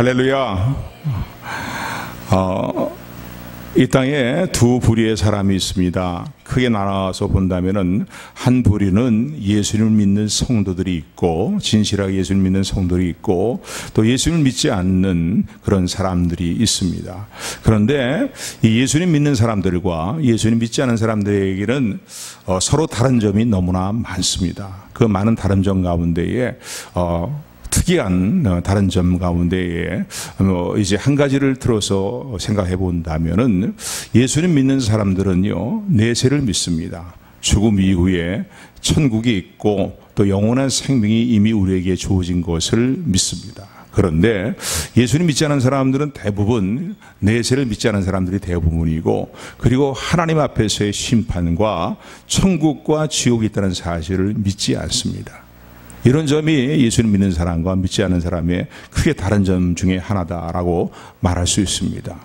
할렐루야. 이 땅에 두 부류의 사람이 있습니다. 크게 나눠서 본다면은 한 부류는 예수님을 믿는 성도들이 있고, 진실하게 예수님을 믿는 성도들이 있고, 또 예수님을 믿지 않는 그런 사람들이 있습니다. 그런데 이 예수님 믿는 사람들과 예수님 믿지 않는 사람들에게는 서로 다른 점이 너무나 많습니다. 그 많은 다른 점 가운데에 특이한 다른 점 가운데에 이제 한 가지를 들어서 생각해 본다면은, 예수님 믿는 사람들은요, 내세를 믿습니다. 죽음 이후에 천국이 있고 또 영원한 생명이 이미 우리에게 주어진 것을 믿습니다. 그런데 예수님 믿지 않은 사람들은 대부분 내세를 믿지 않은 사람들이 대부분이고, 그리고 하나님 앞에서의 심판과 천국과 지옥이 있다는 사실을 믿지 않습니다. 이런 점이 예수님 믿는 사람과 믿지 않는 사람의 크게 다른 점 중에 하나다라고 말할 수 있습니다.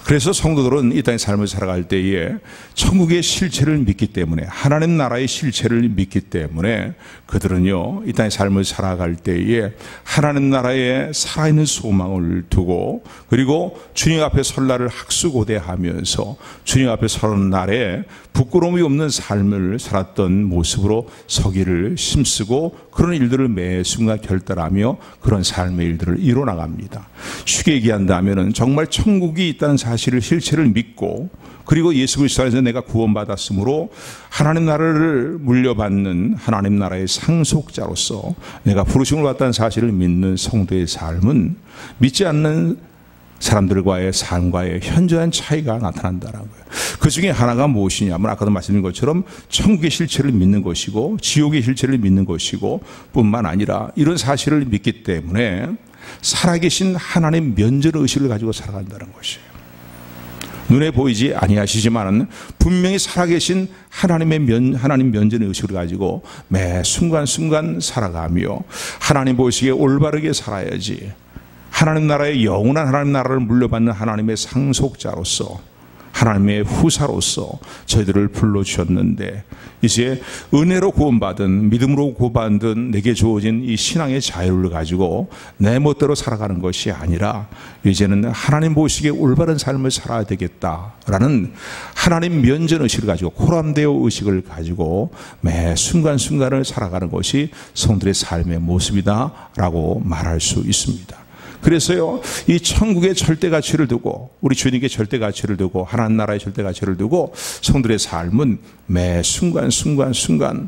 그래서 성도들은 이 땅의 삶을 살아갈 때에 천국의 실체를 믿기 때문에, 하나님 나라의 실체를 믿기 때문에 그들은요, 이 땅의 삶을 살아갈 때에 하나님 나라에 살아있는 소망을 두고, 그리고 주님 앞에 설 날을 학수고대하면서 주님 앞에 서는 날에 부끄러움이 없는 삶을 살았던 모습으로 서기를 힘쓰고, 그런 일들을 매 순간 결단하며 그런 삶의 일들을 이뤄나갑니다. 쉽게 얘기한다면 정말 천국이 있다는 사실을, 실체를 믿고, 그리고 예수 그리스도 안에서 내가 구원받았으므로 하나님 나라를 물려받는 하나님 나라의 상속자로서 내가 부르심을 받다는 사실을 믿는 성도의 삶은 믿지 않는 사람들과의 삶과의 현저한 차이가 나타난다라고요. 그 중에 하나가 무엇이냐면, 아까도 말씀드린 것처럼 천국의 실체를 믿는 것이고 지옥의 실체를 믿는 것이고, 뿐만 아니라 이런 사실을 믿기 때문에 살아계신 하나님 면전 의식을 가지고 살아간다는 것이에요. 눈에 보이지 아니하시지만 분명히 살아계신 하나님 면전 의식을 가지고 매 순간순간 살아가며, 하나님 보시기에 올바르게 살아야지, 하나님 나라의 영원한 하나님 나라를 물려받는 하나님의 상속자로서, 하나님의 후사로서 저희들을 불러주셨는데, 이제 은혜로 구원받은, 믿음으로 구원받은 내게 주어진 이 신앙의 자유를 가지고 내 멋대로 살아가는 것이 아니라, 이제는 하나님 보시기에 올바른 삶을 살아야 되겠다라는 하나님 면전의식을 가지고, 코람데오 의식을 가지고 매 순간순간을 살아가는 것이 성도들의 삶의 모습이다라고 말할 수 있습니다. 그래서요, 이 천국의 절대 가치를 두고, 우리 주님께 절대 가치를 두고, 하나님 나라의 절대 가치를 두고 성도들의 삶은 매 순간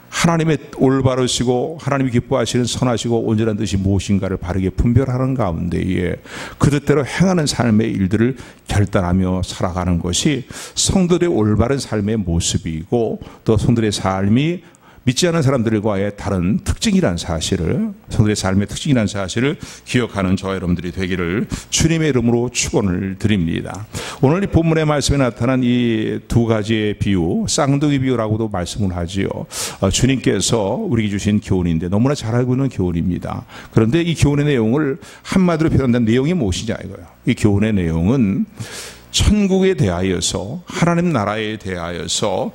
하나님의 올바르시고 하나님이 기뻐하시는 선하시고 온전한 뜻이 무엇인가를 바르게 분별하는 가운데에 그 뜻대로 행하는 삶의 일들을 결단하며 살아가는 것이 성도들의 올바른 삶의 모습이고, 또 성도들의 삶이 믿지 않는 사람들과의 다른 특징이라는 사실을, 성도의 삶의 특징이라는 사실을 기억하는 저와 여러분들이 되기를 주님의 이름으로 축원을 드립니다. 오늘 이 본문의 말씀에 나타난 이 두 가지의 비유, 쌍둥이 비유라고도 말씀을 하지요. 주님께서 우리에게 주신 교훈인데 너무나 잘 알고 있는 교훈입니다. 그런데 이 교훈의 내용을 한마디로 표현한다는 내용이 무엇이냐 이거예요. 이 교훈의 내용은 천국에 대하여서, 하나님 나라에 대하여서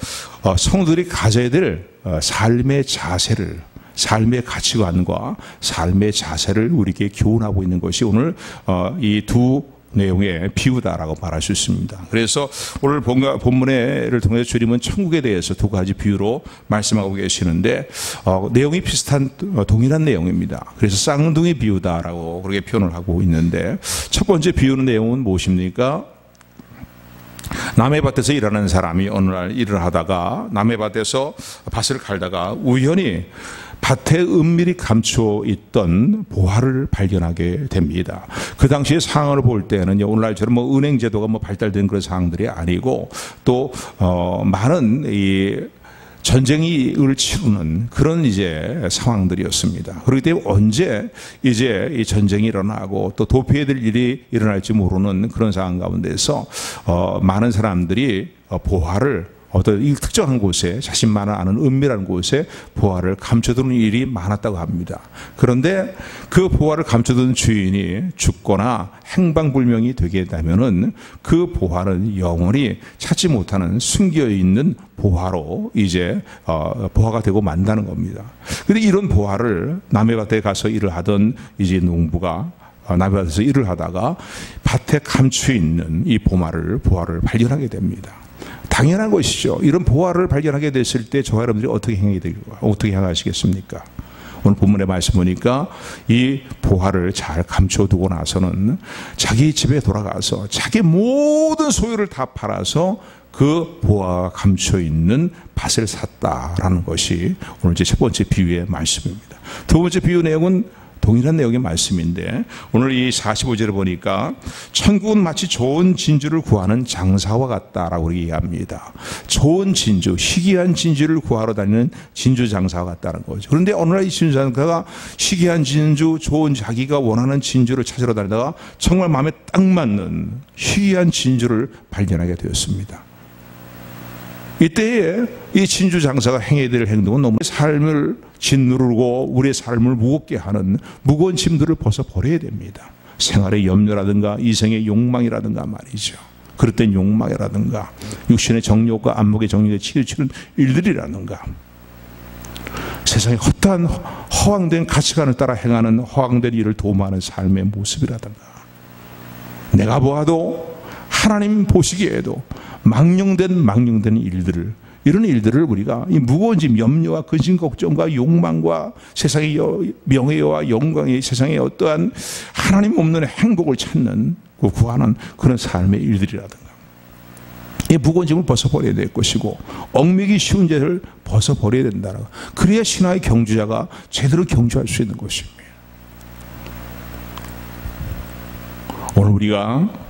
성도들이 가져야 될 삶의 자세를, 삶의 가치관과 삶의 자세를 우리에게 교훈하고 있는 것이 오늘 이 두 내용의 비유다라고 말할 수 있습니다. 그래서 오늘 본문을 통해서 주님은 천국에 대해서 두 가지 비유로 말씀하고 계시는데, 내용이 비슷한 동일한 내용입니다. 그래서 쌍둥이 비유다라고 그렇게 표현을 하고 있는데, 첫 번째 비유는 내용은 무엇입니까? 남의 밭에서 일하는 사람이 어느 날 일을 하다가 남의 밭에서 밭을 갈다가 우연히 밭에 은밀히 감추어 있던 보화를 발견하게 됩니다. 그 당시의 상황을 볼 때는 오늘날처럼 은행 제도가 발달된 그런 상황들이 아니고, 또 많은 이 전쟁을 치르는 그런 이제 상황들이었습니다. 그렇기 때문에 언제 이제 이 전쟁이 일어나고 또 도피해야 될 일이 일어날지 모르는 그런 상황 가운데서 많은 사람들이 보화를 어떤 특정한 곳에, 자신만을 아는 은밀한 곳에 보화를 감춰두는 일이 많았다고 합니다. 그런데 그 보화를 감춰둔 주인이 죽거나 행방불명이 되게 되면은 그 보화는 영원히 찾지 못하는 숨겨 있는 보화로 이제 보화가 되고 만다는 겁니다. 그런데 이런 보화를 남의 밭에 가서 일을 하던 이제 농부가 나비밭에서 일을 하다가 밭에 감추어 있는 이 보화를 발견하게 됩니다. 당연한 것이죠. 이런 보화를 발견하게 됐을 때 저와 여러분들이 어떻게 행하시겠습니까? 오늘 본문의 말씀 보니까 이 보화를 잘 감춰두고 나서는 자기 집에 돌아가서 자기 모든 소유를 다 팔아서 그 보화가 감춰 있는 밭을 샀다라는 것이 오늘 제 첫 번째 비유의 말씀입니다. 두 번째 비유 내용은 동일한 내용의 말씀인데 오늘 이 45절을 보니까 천국은 마치 좋은 진주를 구하는 장사와 같다라고 얘기합니다. 좋은 진주, 희귀한 진주를 구하러 다니는 진주 장사와 같다는 거죠. 그런데 어느 날 이 진주 장사가 희귀한 진주, 좋은 자기가 원하는 진주를 찾으러 다니다가 정말 마음에 딱 맞는 희귀한 진주를 발견하게 되었습니다. 이때에 이 진주 장사가 행해야 될 행동은 너무 삶을 짓누르고 우리의 삶을 무겁게 하는 무거운 짐들을 벗어버려야 됩니다. 생활의 염려라든가 이생의 욕망이라든가 말이죠. 그릇된 욕망이라든가 육신의 정욕과 안목의 정욕에 치우치는 일들이라든가 세상의 헛된 허황된 가치관을 따라 행하는 허황된 일을 도모하는 삶의 모습이라든가 내가 보아도 하나님 보시기에도 망령된 일들을 이런 일들을 우리가 이 무거운 짐 염려와 근심 걱정과 욕망과 세상의 명예와 영광의 세상의 어떠한 하나님 없는 행복을 찾는 구하는 그런 삶의 일들이라든가 이 무거운 짐을 벗어버려야 될 것이고 얽매기 쉬운 죄를 벗어버려야 된다는 것. 그래야 신화의 경주자가 제대로 경주할 수 있는 것입니다. 오늘 우리가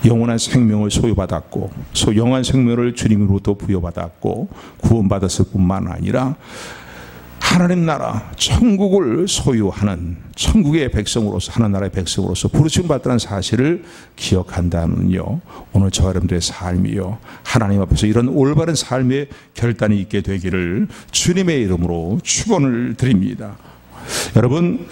영원한 생명을 소유받았고 영원한 생명을 주님으로부터 부여받았고 구원받았을 뿐만 아니라 하나님 나라 천국을 소유하는 천국의 백성으로서 하나님 나라의 백성으로서 부르심 받다는 사실을 기억한다면요 오늘 저와 여러분들의 삶이요 하나님 앞에서 이런 올바른 삶의 결단이 있게 되기를 주님의 이름으로 축원을 드립니다. 여러분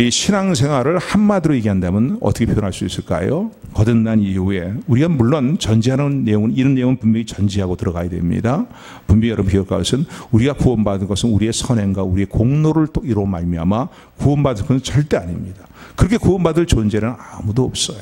이 신앙생활을 한마디로 얘기한다면 어떻게 표현할 수 있을까요? 거듭난 이후에 우리가 물론 전제하는 내용은 이런 내용은 분명히 전제하고 들어가야 됩니다. 분명히 여러분 기억할 것은 우리가 구원받은 것은 우리의 선행과 우리의 공로를 또 이로 말미암아 구원받은 것은 절대 아닙니다. 그렇게 구원받을 존재는 아무도 없어요.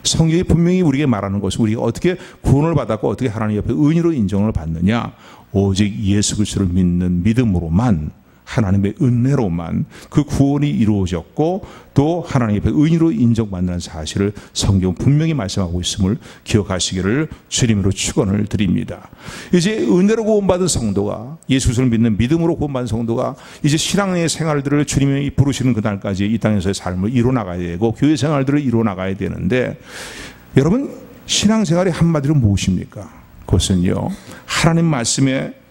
성경이 분명히 우리에게 말하는 것은 우리가 어떻게 구원을 받았고 어떻게 하나님 옆에 의인으로 인정을 받느냐 오직 예수 그리스도를 믿는 믿음으로만 하나님의 은혜로만 그 구원이 이루어졌고 또 하나님 앞에 의인으로 인정받는 사실을 성경은 분명히 말씀하고 있음을 기억하시기를 주님으로 축원을 드립니다. 이제 은혜로 구원받은 성도가 예수를 믿는 믿음으로 구원받은 성도가 이제 신앙의 생활들을 주님이 부르시는 그날까지 이 땅에서의 삶을 이루어나가야 되고 교회 생활들을 이루어나가야 되는데 여러분 신앙생활의 한마디로 무엇입니까? 그것은요 하나님 말씀에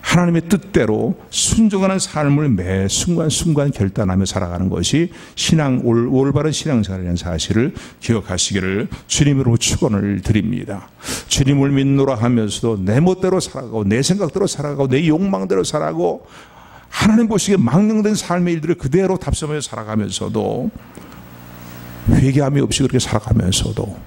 하나님의 뜻대로 순종하는 삶을 매 순간순간 결단하며 살아가는 것이 올바른 신앙생활이라는 사실을 기억하시기를 주님으로 축원을 드립니다. 주님을 믿노라 하면서도 내 멋대로 살아가고 내 생각대로 살아가고 내 욕망대로 살아가고 하나님 보시기에 망령된 삶의 일들을 그대로 답습하며 살아가면서도 회개함이 없이 그렇게 살아가면서도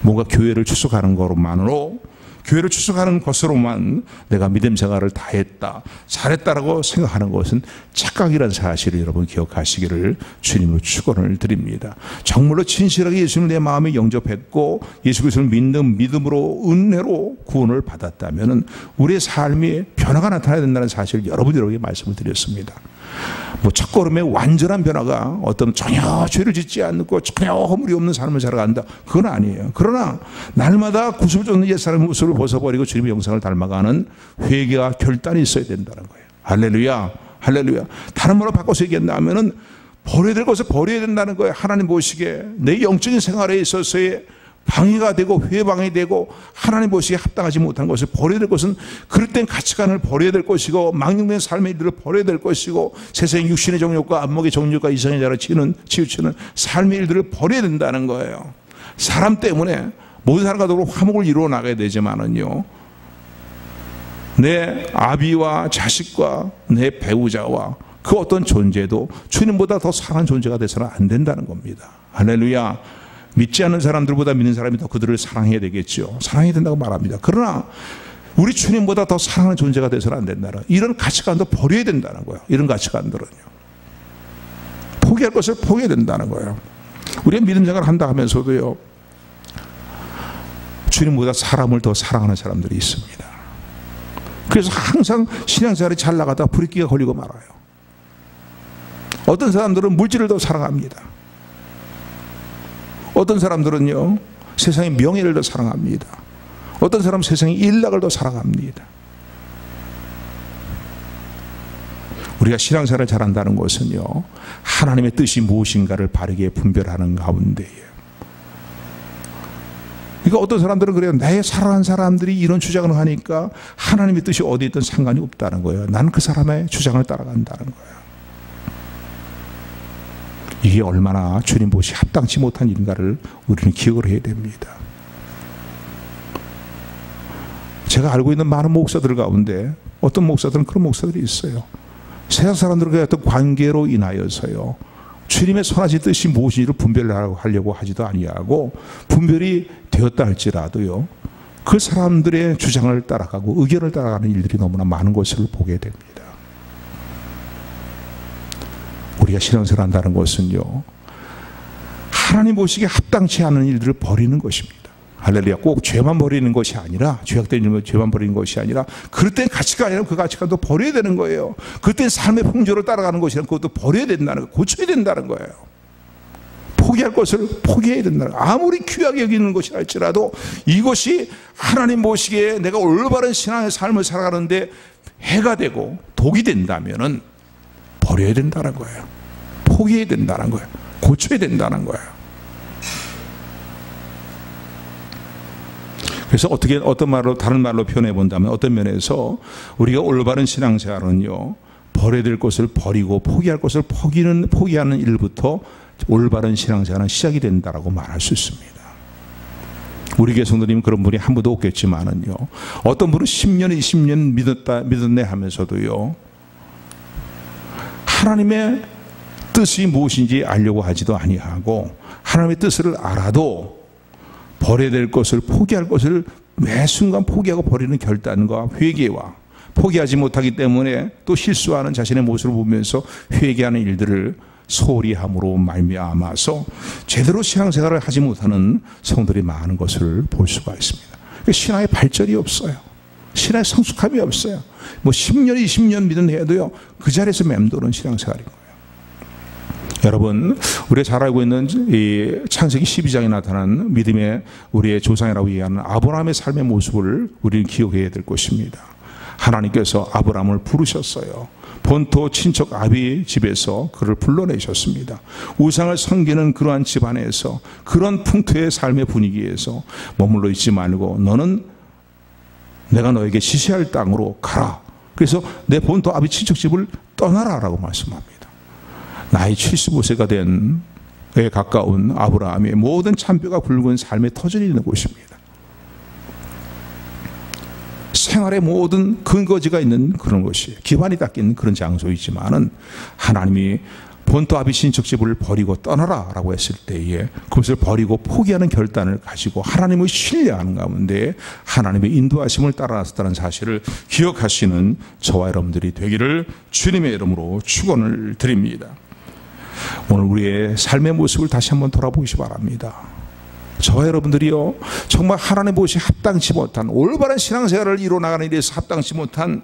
뭔가 교회를 출석하는 것만으로 교회를 출석하는 것으로만 내가 믿음 생활을 다 했다, 잘했다라고 생각하는 것은 착각이라는 사실을 여러분 기억하시기를 주님으로 축원을 드립니다. 정말로 진실하게 예수님을 내 마음에 영접했고 예수 그리스도를 믿는 믿음으로 은혜로 구원을 받았다면 우리의 삶에 변화가 나타나야 된다는 사실을 여러분들에게 말씀을 드렸습니다. 첫걸음에 완전한 변화가 어떤 전혀 죄를 짓지 않고 전혀 허물이 없는 삶을 살아간다. 그건 아니에요. 그러나 날마다 구습을 쫓는 옛사람의 모습을 벗어버리고 주님의 영상을 닮아가는 회개와 결단이 있어야 된다는 거예요. 할렐루야, 할렐루야. 다른 말로 바꿔서 얘기한다면은 버려야 될 것을 버려야 된다는 거예요. 하나님 보시기에 내 영적인 생활에 있어서의 방해가 되고 회방이 되고 하나님 보시기에 합당하지 못한 것을 버려야 될 것은 그릇된 가치관을 버려야 될 것이고 망령된 삶의 일들을 버려야 될 것이고 세상의 육신의 정욕과 안목의 정욕과 이성의 자를 치우치는 삶의 일들을 버려야 된다는 거예요. 사람 때문에 모든 사람과 화목을 이루어 나가야 되지만은요 내 아비와 자식과 내 배우자와 그 어떤 존재도 주님보다 더 사랑하는 존재가 돼서는 안 된다는 겁니다. 할렐루야. 믿지 않는 사람들보다 믿는 사람이 더 그들을 사랑해야 되겠죠. 사랑해야 된다고 말합니다. 그러나 우리 주님보다 더 사랑하는 존재가 돼서는 안 된다는 이런 가치관도 버려야 된다는 거예요. 이런 가치관들은요. 포기할 것을 포기해야 된다는 거예요. 우리가 믿음 생활을 한다 하면서도요, 주님보다 사람을 더 사랑하는 사람들이 있습니다. 그래서 항상 신앙생활이 잘 나가다가 불이끼가 걸리고 말아요. 어떤 사람들은 물질을 더 사랑합니다. 어떤 사람들은요, 세상의 명예를 더 사랑합니다. 어떤 사람은 세상의 일락을 더 사랑합니다. 우리가 신앙생활을 잘한다는 것은요, 하나님의 뜻이 무엇인가를 바르게 분별하는 가운데예요. 그러니까 어떤 사람들은 그래요. 내 사랑하는 사람들이 이런 주장을 하니까 하나님의 뜻이 어디에 있든 상관이 없다는 거예요. 나는 그 사람의 주장을 따라간다는 거예요. 이게 얼마나 주님 보시 합당치 못한 일인가를 우리는 기억을 해야 됩니다. 제가 알고 있는 많은 목사들 가운데 어떤 목사들은 그런 목사들이 있어요. 세상 사람들과의 어떤 관계로 인하여서요, 주님의 선하신 뜻이 무엇인지를 분별하려고 하지도 아니하고, 분별이 되었다 할지라도요, 그 사람들의 주장을 따라가고 의견을 따라가는 일들이 너무나 많은 것을 보게 됩니다. 우리가 신앙생활을 한다는 것은요, 하나님 보시기에 합당치 않은 일들을 버리는 것입니다. 할렐루야. 꼭 죄만 버리는 것이 아니라, 죄악된 일만 죄만 버리는 것이 아니라, 그럴 땐 가치가 아니라 그 가치관도 버려야 되는 거예요. 그때 삶의 풍조를 따라가는 것이란 그것도 버려야 된다는 거예요. 고쳐야 된다는 거예요. 포기할 것을 포기해야 된다는 거예요. 아무리 귀하게 여기는 것이라 할지라도 이것이 하나님 보시기에 내가 올바른 신앙의 삶을 살아가는데 해가 되고 독이 된다면은 버려야 된다는 거예요. 포기해야 된다는 거예요. 고쳐야 된다는 거예요. 그래서 어떤 말로, 다른 말로 표현해 본다면, 어떤 면에서 우리가 올바른 신앙생활은요, 버려야 될 것을 버리고 포기할 것을 포기하는 일부터 올바른 신앙생활은 시작이 된다라고 말할 수 있습니다. 우리 교회 성도님 그런 분이 한 분도 없겠지만은요, 어떤 분은 10년, 20년 믿었네 하면서도요, 하나님의 뜻이 무엇인지 알려고 하지도 아니하고, 하나님의 뜻을 알아도 버려야 될 것을, 포기할 것을 매 순간 포기하고 버리는 결단과 회개와, 포기하지 못하기 때문에 또 실수하는 자신의 모습을 보면서 회개하는 일들을 소홀히 함으로 말미암아서 제대로 신앙생활을 하지 못하는 성들이 많은 것을 볼 수가 있습니다. 신앙의 발전이 없어요. 신앙의 성숙함이 없어요. 뭐 10년, 20년 믿은 해도요, 그 자리에서 맴도는 신앙생활인 거예요. 여러분, 우리가 잘 알고 있는 이 창세기 12장에 나타난 믿음의 우리의 조상이라고 얘기하는 아브라함의 삶의 모습을 우리는 기억해야 될 것입니다. 하나님께서 아브라함을 부르셨어요. 본토 친척 아비 집에서 그를 불러내셨습니다. 우상을 섬기는 그러한 집안에서, 그런 풍토의 삶의 분위기에서 머물러 있지 말고 너는 내가 너에게 지시할 땅으로 가라. 그래서 내 본토 아비 친척 집을 떠나라라고 말씀합니다. 나이 75세가 된 에 가까운 아브라함의 모든 찬뼈가 굵은 삶의 터전이 있는 곳입니다. 생활의 모든 근거지가 있는 그런 곳이에요. 기반이 닦인 그런 장소이지만은, 하나님이 본토 아비 친척집을 버리고 떠나라 라고 했을 때에 그것을 버리고 포기하는 결단을 가지고 하나님을 신뢰하는 가운데 하나님의 인도하심을 따라 나섰다는 사실을 기억하시는 저와 여러분들이 되기를 주님의 이름으로 축원을 드립니다. 오늘 우리의 삶의 모습을 다시 한번 돌아보시기 바랍니다. 저와 여러분들이요, 정말 하나님 보시 합당치 못한, 올바른 신앙생활을 이루어나가는 일에서 합당치 못한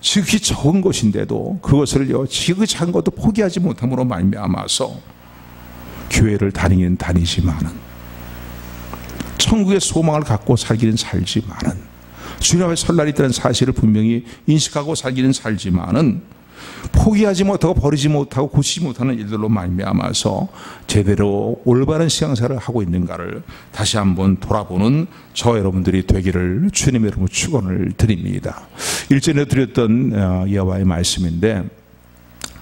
지극히 적은 것인데도 그것을요, 지극히 작은 것도 포기하지 못함으로 말미암아서 교회를 다니긴 다니지만은, 천국의 소망을 갖고 살기는 살지만은, 주님 앞에 설 날이 있다는 사실을 분명히 인식하고 살기는 살지만은, 포기하지 못하고 버리지 못하고 고치지 못하는 일들로 말미암아서 제대로 올바른 신앙생활을 하고 있는가를 다시 한번 돌아보는 저 여러분들이 되기를 주님의 이름으로 축원을 드립니다. 일전에 드렸던 여호와의 말씀인데,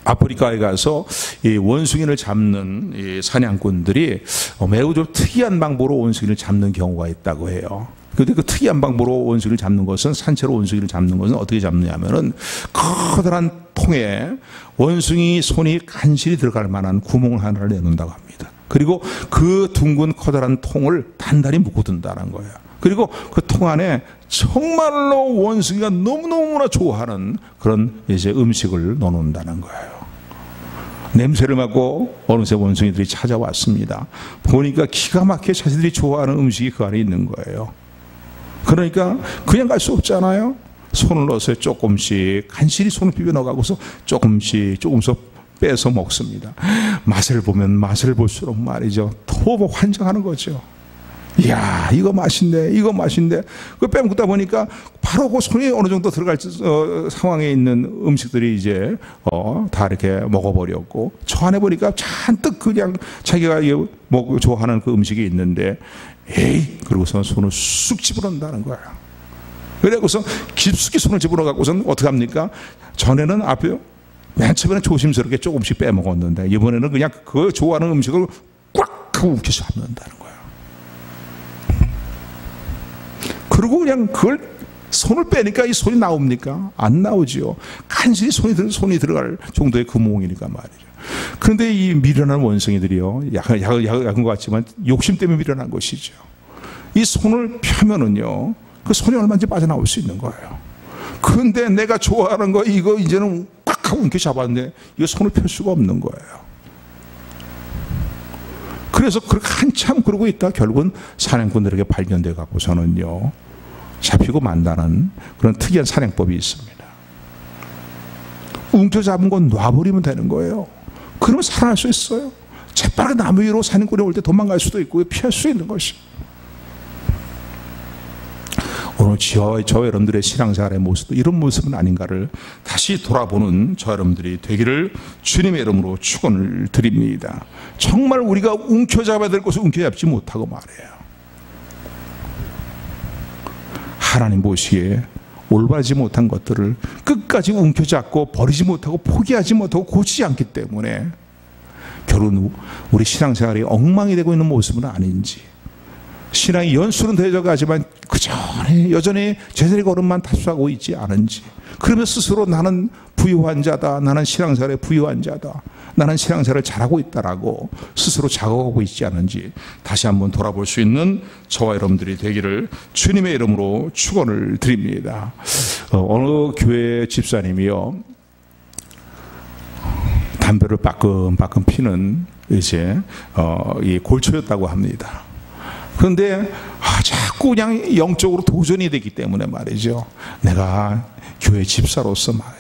아프리카에 가서 이 원숭이를 잡는 이 사냥꾼들이 매우 좀 특이한 방법으로 원숭이를 잡는 경우가 있다고 해요. 그런데 그 특이한 방법으로 원숭이를 잡는 것은, 산채로 원숭이를 잡는 것은 어떻게 잡느냐면은 커다란 통에 원숭이 손이 간신히 들어갈 만한 구멍을 하나를 내놓는다고 합니다. 그리고 그 둥근 커다란 통을 단단히 묶어둔다는 거예요. 그리고 그 통 안에 정말로 원숭이가 너무너무나 좋아하는 그런 이제 음식을 넣어놓는다는 거예요. 냄새를 맡고 어느새 원숭이들이 찾아왔습니다. 보니까 기가 막히게 자신들이 좋아하는 음식이 그 안에 있는 거예요. 그러니까 그냥 갈 수 없잖아요. 손을 넣어서 조금씩 간신히 손을 비벼 넣어가고서 조금씩 빼서 먹습니다. 맛을 보면 맛을 볼수록 말이죠, 더 환장하는 거죠. 이야, 이거 맛있네, 이거 맛있네. 그 빼먹다 보니까 바로 그 손이 어느 정도 들어갈 상황에 있는 음식들이 이제 다 이렇게 먹어버렸고, 저 안에 보니까 잔뜩 그냥 자기가 좋아하는 그 음식이 있는데, 에이, 그러고서 손을 쑥 집어넣는다는 거예요. 그래고서 깊숙이 손을 집어넣어갖고서는 어떻게 합니까? 전에는 맨 처음에는 조심스럽게 조금씩 빼먹었는데, 이번에는 그냥 그 좋아하는 음식을 꽉 하고 움켜서 잡는다는 거예요. 그리고 그냥 그걸 손을 빼니까 이 손이 나옵니까? 안 나오지요. 간신히 손이 들어갈 정도의 구멍이니까 말이죠. 그런데 이 미련한 원숭이들이요, 약한 것 같지만 욕심 때문에 미련한 것이죠. 이 손을 펴면은요, 그 손이 얼마든지 빠져나올 수 있는 거예요. 그런데 내가 좋아하는 거 이거 이제는 꽉 하고 이렇게 잡았는데 이거 손을 펼 수가 없는 거예요. 그래서 그렇게 한참 그러고 있다 결국은 사냥꾼들에게 발견돼 갖고서는요, 잡히고 만다는 그런 특이한 사냥법이 있습니다. 움켜잡은 건 놔버리면 되는 거예요. 그러면 살아날 수 있어요. 재빠르게 나무 위로 사냥꾼이 올 때 도망갈 수도 있고 피할 수 있는 것이. 오늘 저와 여러분들의 신앙생활의 모습도 이런 모습은 아닌가를 다시 돌아보는 저 여러분들이 되기를 주님의 이름으로 축원을 드립니다. 정말 우리가 움켜잡아야 될 것을 움켜잡지 못하고 말이에요. 하나님 보시기에 올바르지 못한 것들을 끝까지 움켜잡고 버리지 못하고 포기하지 못하고 고치지 않기 때문에 결국 우리 신앙생활이 엉망이 되고 있는 모습은 아닌지, 신앙이 연수는 되어가지만 여전히 제자리 걸음만 타수하고 있지 않은지, 그러면 스스로 나는 부유한 자다, 나는 신앙생활에 부유한 자다, 나는 신앙생활을 잘하고 있다라고 스스로 자각하고 있지 않은지 다시 한번 돌아볼 수 있는 저와 여러분들이 되기를 주님의 이름으로 축원을 드립니다. 어느 교회 집사님이요, 담배를 빠끔빠끔 피는 이제 이 골초였다고 합니다. 그런데 자꾸 그냥 영적으로 도전이 되기 때문에 말이죠, 내가 교회 집사로서 말이야,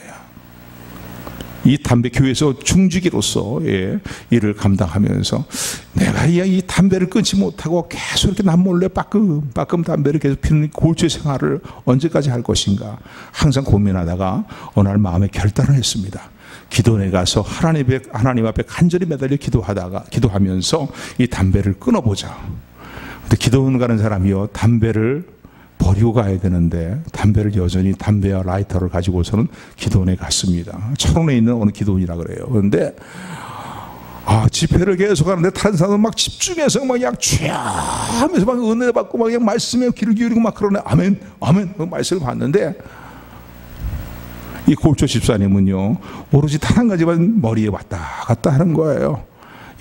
이 담배 교회에서 중직이로서 일을 감당하면서 내가 이 담배를 끊지 못하고 계속 이렇게 남몰래 빠끔 담배를 계속 피는 골조 생활을 언제까지 할 것인가 항상 고민하다가 어느 날 마음에 결단을 했습니다. 기도원에 가서 하나님 앞에 간절히 매달려 기도하면서 이 담배를 끊어보자. 근데 기도원 가는 사람이요, 담배를 버리고 가야 되는데 담배를 여전히 담배와 라이터를 가지고서는 기도원에 갔습니다. 철원에 있는 어느 기도원이라 그래요. 그런데 집회를 계속 하는데 다른 사람은 막 집중해서 막 그냥 하면서 막 은혜 받고 막 그냥 말씀에 귀를 기울이고 막 그러네. 아멘 그 말씀을 봤는데 이 골조 집사님은요, 오로지 단 한 가지만 머리에 왔다 갔다 하는 거예요.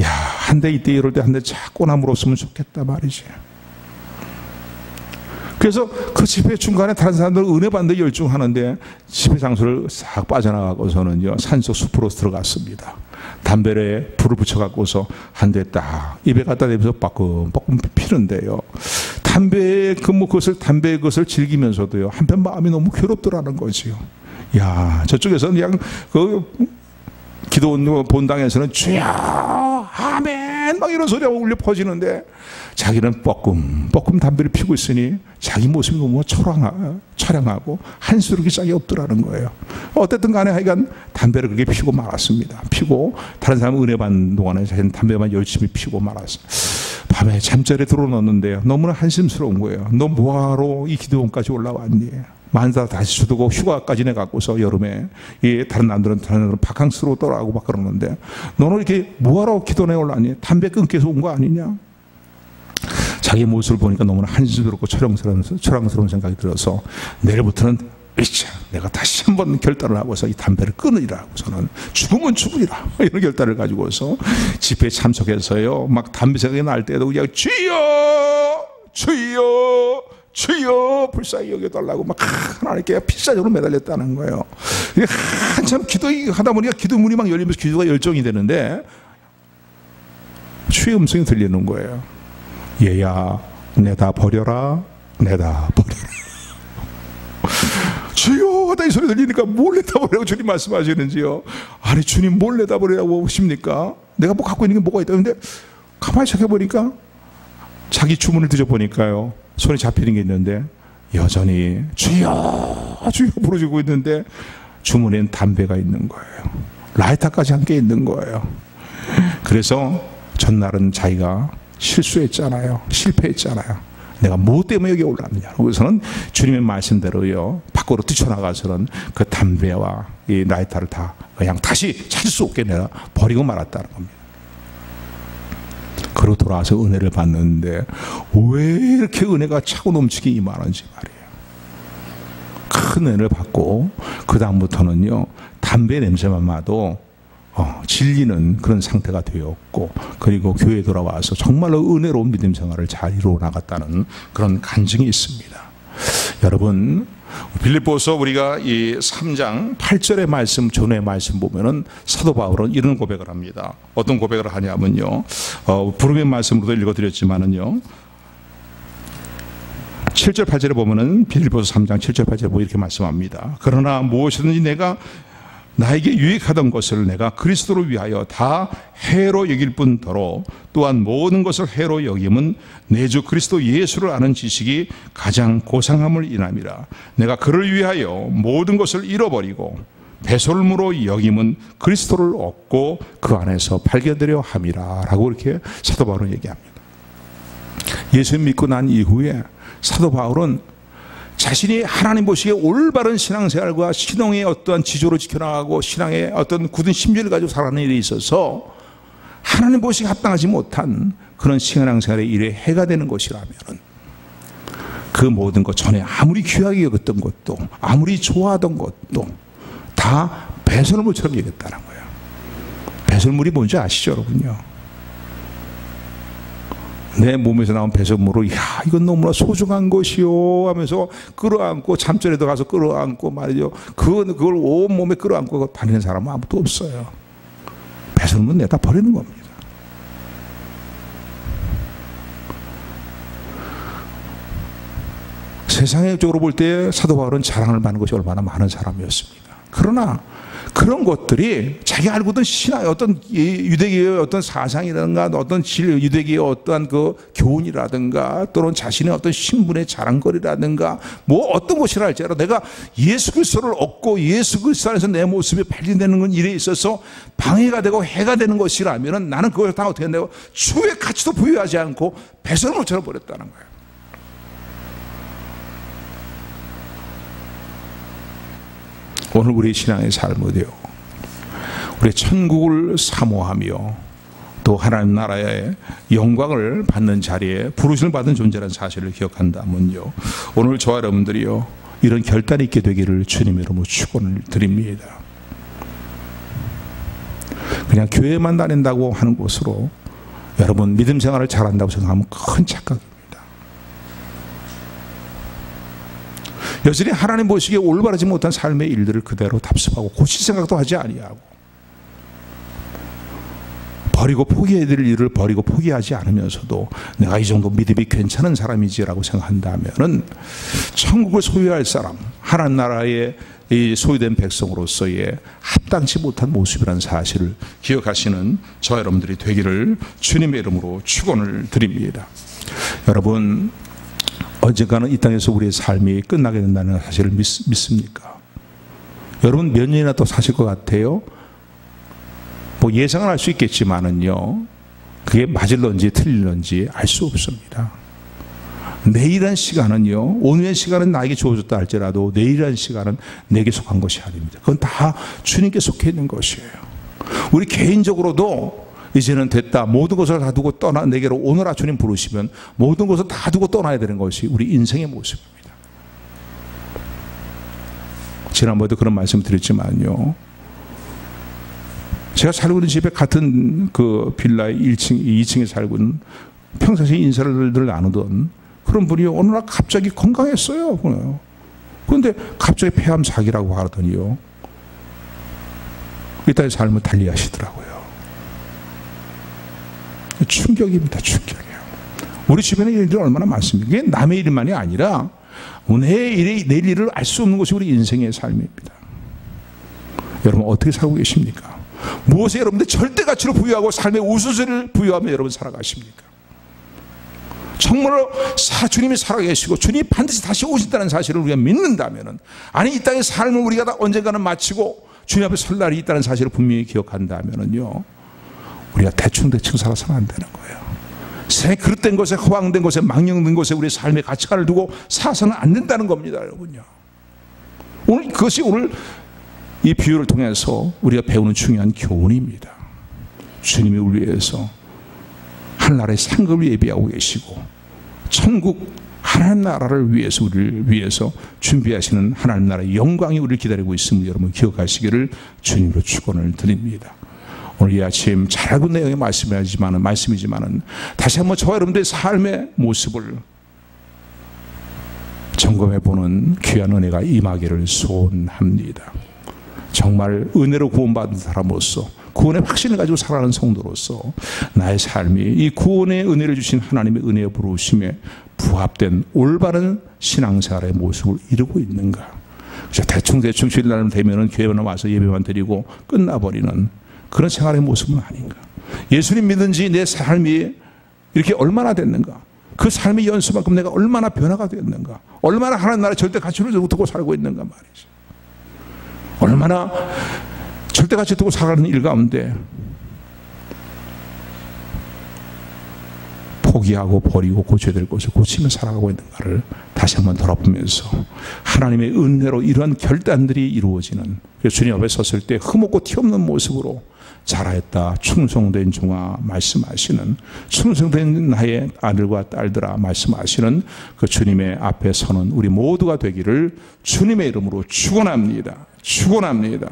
야, 한 대 이때 이럴 때 한 대 자꾸 나물었으면 좋겠다 말이지. 그래서 그 집회 중간에 다른 사람들 은혜 받는 데 열중하는데 집회 장소를 싹 빠져나가고서는요, 산속 숲으로 들어갔습니다. 담배에 불을 붙여갖고서 한 대 딱 입에 갖다 대면서 빠끔빠끔 피는데요, 담배의 그것을 즐기면서도요, 한편 마음이 너무 괴롭더라는 거지요. 야, 저쪽에서는 그냥 기도원 본당에서는 주여 아멘 막 이런 소리가 울려 퍼지는데 자기는 뻐끔 담배를 피우고 있으니 자기 모습이 너무 처량하고 한스럽게 짝이 없더라는 거예요. 어쨌든 간에 하여간 담배를 그렇게 피우고 말았습니다. 피고 다른 사람은 은혜 받는 동안에 자기는 담배만 열심히 피우고 말았어요. 밤에 잠자리에 들어놓는데요, 너무나 한심스러운 거예요. 너 뭐하러 이 기도원까지 올라왔니? 만사 다시 주두고 휴가까지 내갖고서 여름에 다른 남들은 바캉스로 막 그러는데 너는 이렇게 뭐하러 기도원에 올라왔니? 담배 끊기 위해서 온 거 아니냐? 자기 모습을 보니까 너무나 한심스럽고 철량스러운 생각이 들어서 내일부터는 내가 다시 한번 결단을 하고서 이 담배를 끊으리라 하고서는 죽으면 죽으리라 이런 결단을 가지고서 집회에 참석해서요, 막 담배 생각이 날 때도 그냥 주여 주여 불쌍히 여겨달라고 막 하나님께 필사적으로 매달렸다는 거예요. 한참 기도하다 보니까 기도문이 막 열리면서 기도가 열정이 되는데 주의 음성이 들리는 거예요. 얘야 내다 버려라, 내다 버려라. 주여 하다 이 소리 들리니까 뭘 내다 버리라고 주님 말씀하시는지요. 아니 주님 뭘 내다 버리라고 하십니까? 내가 뭐 갖고 있는 게 뭐가 있다. 근데 가만히 생각해보니까 자기 주문을 뒤져보니까요, 손에 잡히는 게 있는데 여전히 주여 주여 부르짖고 있는데 주문에는 담배가 있는 거예요. 라이터까지 함께 있는 거예요. 그래서 전날은 자기가 실수했잖아요. 실패했잖아요. 내가 뭐 때문에 여기 올랐느냐. 그래서는 주님의 말씀대로요, 밖으로 뛰쳐나가서는 그 담배와 이 라이터를 다 그냥 다시 찾을 수 없게 내가 버리고 말았다는 겁니다. 그러고 돌아와서 은혜를 받는데 왜 이렇게 은혜가 차고 넘치게 임하는지 말이에요. 큰 은혜를 받고 그 다음부터는요, 담배 냄새만 맡아도 질리는 그런 상태가 되었고, 그리고 교회에 돌아와서 정말로 은혜로운 믿음 생활을 잘 이루어 나갔다는 그런 간증이 있습니다. 여러분, 빌립보서 우리가 이 3장 8절의 말씀, 전의 말씀 보면은 사도 바울은 이런 고백을 합니다. 어떤 고백을 하냐면요, 부름의 말씀으로도 읽어드렸지만은요, 7절 8절에 보면은 빌립보서 3장 7절 8절에 보면 이렇게 말씀합니다. 그러나 무엇이든지 내가 나에게 유익하던 것을 내가 그리스도를 위하여 다 해로 여길 뿐더러 또한 모든 것을 해로 여김은 내 주 그리스도 예수를 아는 지식이 가장 고상함을 인함이라. 내가 그를 위하여 모든 것을 잃어버리고 배설물로 여김은 그리스도를 얻고 그 안에서 발견되려 함이라 라고 이렇게 사도 바울은 얘기합니다. 예수 믿고 난 이후에 사도 바울은 자신이 하나님 보시기에 올바른 신앙생활과 신앙의 어떠한 지조를 지켜나가고 신앙의 어떤 굳은 심리를 가지고 살아가는 일에 있어서 하나님 보시기에 합당하지 못한 그런 신앙생활의 일에 해가 되는 것이라면 그 모든 것 전에 아무리 귀하게 여겼던 것도 아무리 좋아하던 것도 다 배설물처럼 여겼다는 거예요. 배설물이 뭔지 아시죠, 여러분요? 내 몸에서 나온 배설물을 야 이건 너무나 소중한 것이요 하면서 끌어안고 잠자리에도 가서 끌어안고 말이죠. 그걸 온몸에 끌어안고 다니는 사람은 아무도 없어요. 배설물은 내다 버리는 겁니다. 세상적으로 볼 때 사도 바울은 자랑을 받는 것이 얼마나 많은 사람이었습니다. 그러나 그런 것들이 자기가 알고 있던 신앙의 어떤 유대교의 어떤 사상이라든가 어떤 유대교의 어떠한 그 교훈이라든가 또는 자신의 어떤 신분의 자랑거리라든가 뭐 어떤 것이라 할지라도 내가 예수 그리스도를 얻고 예수 그리스도 안에서 내 모습이 발견되는 건 일에 있어서 방해가 되고 해가 되는 것이라면 나는 그걸 다 어떻게 한다고 추후의 가치도 부여하지 않고 배설물처럼 버렸다는 거예요. 오늘 우리 신앙의 삶은요, 우리 천국을 사모하며 또 하나님 나라의 영광을 받는 자리에 부르심을 받은 존재라는 사실을 기억한다면요, 오늘 저와 여러분들이요 이런 결단이 있게 되기를 주님의 이름으로 축원을 드립니다. 그냥 교회만 다닌다고 하는 것으로 여러분 믿음 생활을 잘한다고 생각하면 큰 착각입니다. 여전히 하나님 보시기에 올바르지 못한 삶의 일들을 그대로 답습하고 고칠 생각도 하지 아니하고 버리고 포기해야 될 일을 버리고 포기하지 않으면서도 내가 이 정도 믿음이 괜찮은 사람이지라고 생각한다면은 천국을 소유할 사람, 하나님 나라의 소유된 백성으로서의 합당치 못한 모습이라는 사실을 기억하시는 저 여러분들이 되기를 주님의 이름으로 축원을 드립니다. 여러분, 언젠가는 이 땅에서 우리의 삶이 끝나게 된다는 사실을 믿습니까? 여러분 몇 년이나 또 사실 것 같아요? 뭐 예상은 할 수 있겠지만은요, 그게 맞을런지 틀릴런지 알 수 없습니다. 내일이라는 시간은요, 오늘의 시간은 나에게 주어졌다 할지라도 내일이라는 시간은 내게 속한 것이 아닙니다. 그건 다 주님께 속해 있는 것이에요. 우리 개인적으로도 이제는 됐다, 모든 것을 다 두고 떠나 내게로 오너라 주님 부르시면 모든 것을 다 두고 떠나야 되는 것이 우리 인생의 모습입니다. 지난번에도 그런 말씀 드렸지만요, 제가 살고 있는 집에 같은 그 빌라의 1층, 2층에 살고 있는 평상시에 인사를 늘 나누던 그런 분이 어느 날 갑자기 건강했어요. 그런데 갑자기 폐암 사기라고 하더니요, 이 딸의 삶을 달리하시더라고요. 충격입니다. 충격이에요. 우리 주변에 일들이 얼마나 많습니까? 이게 남의 일만이 아니라 내일 일을 알 수 없는 것이 우리 인생의 삶입니다. 여러분 어떻게 살고 계십니까? 무엇에 여러분들 절대 가치를 부여하고 삶의 우선순위를 부여하며 여러분 살아가십니까? 정말로 주님이 살아계시고 주님이 반드시 다시 오신다는 사실을 우리가 믿는다면, 아니 이 땅의 삶을 우리가 다 언젠가는 마치고 주님 앞에 설 날이 있다는 사실을 분명히 기억한다면요, 우리가 대충 살아서는 안 되는 거예요. 세상에 그릇된 곳에, 허황된 곳에, 망령된 곳에 우리의 삶의 가치관을 두고 살아서는 안 된다는 겁니다, 여러분요. 오늘 그것이 오늘 이 비유를 통해서 우리가 배우는 중요한 교훈입니다. 주님이 우리 위해서 하늘나라의 상급을 예비하고 계시고 천국 하나님 나라를 위해서 우리를 위해서 준비하시는 하나님 나라의 영광이 우리를 기다리고 있음을 여러분 기억하시기를 주님으로 축원을 드립니다. 오늘 이 아침 잘 알고 내용의 말씀이지만은 다시 한번 저와 여러분들의 삶의 모습을 점검해보는 귀한 은혜가 임하기를 소원합니다. 정말 은혜로 구원받은 사람으로서, 구원의 확신을 가지고 살아가는 성도로서 나의 삶이 이 구원의 은혜를 주신 하나님의 은혜의 부르심에 부합된 올바른 신앙생활의 모습을 이루고 있는가? 대충 주일날 되면은 교회만 와서 예배만 드리고 끝나버리는 그런 생활의 모습은 아닌가? 예수님 믿은 지 내 삶이 이렇게 얼마나 됐는가? 그 삶의 연수만큼 내가 얼마나 변화가 됐는가? 얼마나 하나님 나라의 절대 가치를 두고 살고 있는가 말이죠. 얼마나 절대 가치 두고 살아가는 일 가운데 포기하고 버리고 고쳐야 될 것을 고치며 살아가고 있는가를 다시 한번 돌아보면서 하나님의 은혜로 이러한 결단들이 이루어지는, 주님 앞에 섰을 때 흠없고 티없는 모습으로 잘하였다 충성된 종아 말씀하시는, 충성된 나의 아들과 딸들아 말씀하시는 그 주님의 앞에 서는 우리 모두가 되기를 주님의 이름으로 축원합니다. 축원합니다.